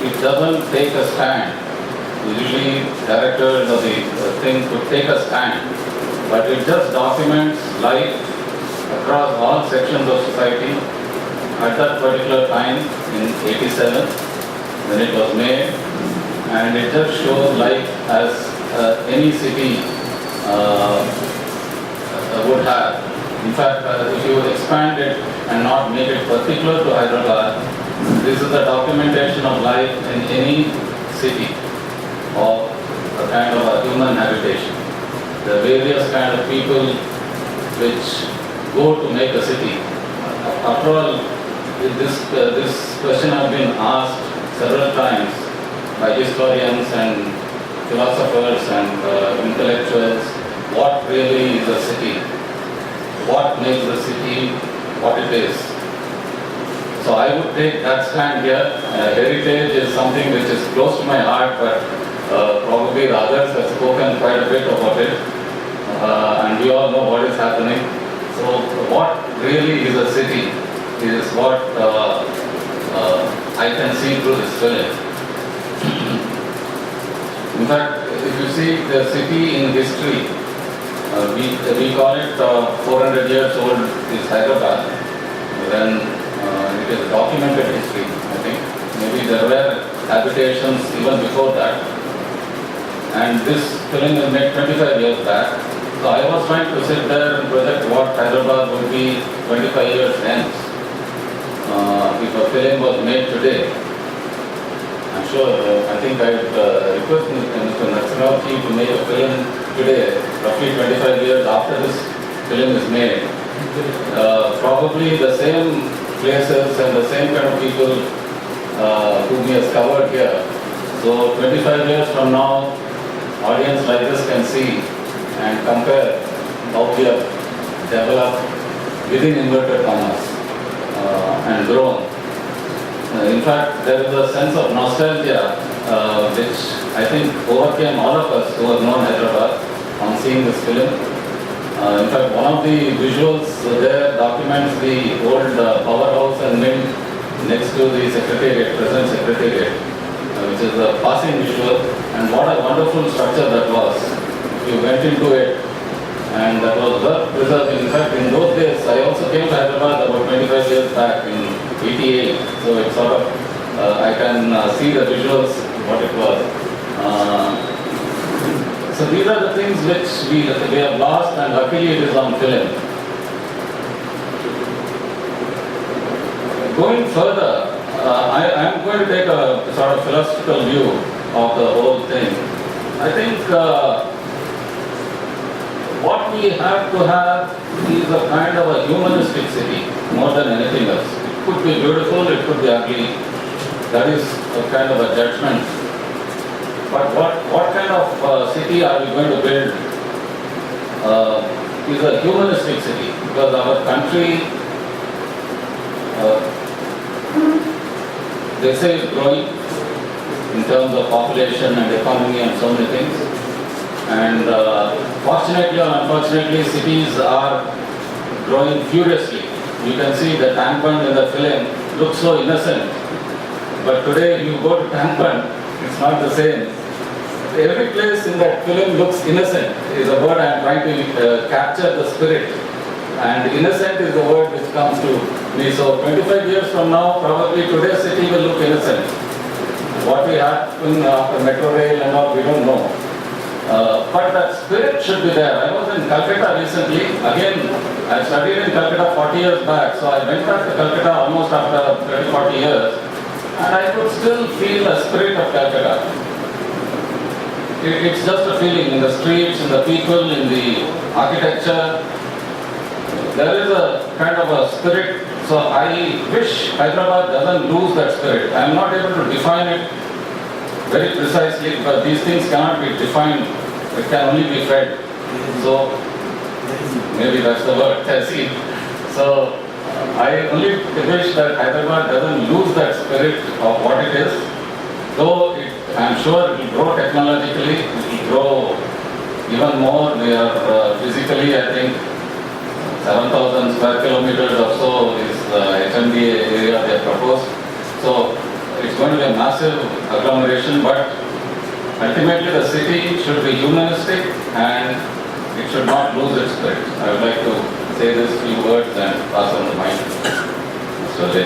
it doesn't take a stand. Usually directors of the thing could take a stand, but it just documents life across all sections of society at that particular time in 87 when it was made, and it just shows life as any city would have. In fact, if you expand it and not make it particular to Hyderabad, this is the documentation of life in any city of a kind of a human habitation. The various kind of people which go to make a city. After all, this question has been asked several times by historians and philosophers and intellectuals. What really is a city? What makes the city what it is? So I would take that stand here. Heritage is something which is close to my heart, but probably the others have spoken quite a bit about it. And we all know what is happening. So what really is a city is what I can see through this film. In fact, if you see the city in history, we call it 400 years old is Hyderabad. Then it is documented history, I think. Maybe there were habitations even before that. And this film is made 25 years back. So I was trying to sit there and project what Hyderabad would be 25 years hence if a film was made today. I'm sure, I think I'd request Mr. Narsing to make a film today, roughly 25 years after this film is made. Probably the same places and the same kind of people whom he has covered here. So 25 years from now, audience like this can see and compare how we have developed within inverted commas and grown. In fact, there is a sense of nostalgia which I think overcame all of us who have known Hyderabad on seeing this film. In fact, one of the visuals there documents the old powerhouse and mill next to the secretariat, present secretariat, which is a passing visual, and what a wonderful structure that was. You went into it, and that was well preserved. In fact, in those days, I also came to Hyderabad about 25 years back in 88, so it's sort of, I can see the visuals, what it was. So these are the things which we have lost, and luckily it is on film. Going further, I am going to take a sort of philosophical view of the whole thing. I think what we have to have is a kind of a humanistic city more than anything else. It could be beautiful, it could be ugly. That is a kind of a judgment. But what kind of city are we going to build is a humanistic city, because our country, they say, is growing in terms of population and economy and so many things. And fortunately or unfortunately, cities are growing furiously. You can see the Tankband in the film looks so innocent. But today you go to Tankband, it's not the same. Every place in that film looks innocent, is a word I am trying to capture the spirit. And innocent is the word which comes to me. So 25 years from now, probably today's city will look innocent. What will happen after metro rail and all, we don't know. But that spirit should be there. I was in Calcutta recently. Again, I studied in Calcutta 40 years back. So I went back to Calcutta almost after 30, 40 years. And I could still feel the spirit of Calcutta. It's just a feeling in the streets, in the people, in the architecture. There is a kind of a spirit. So I wish Hyderabad doesn't lose that spirit. I am not able to define it very precisely, because these things cannot be defined. It can only be fed. So maybe that's the word, TRC. So I only wish that Hyderabad doesn't lose that spirit of what it is. Though I'm sure it will grow technologically, it will grow even more. We are physically, I think, 7,000 square kilometers or so is the HMDA area they have proposed. So it's going to be a massive agglomeration, but ultimately the city should be humanistic and it should not lose its spirit. I would like to say this few words and pass on the mic. Mr. J.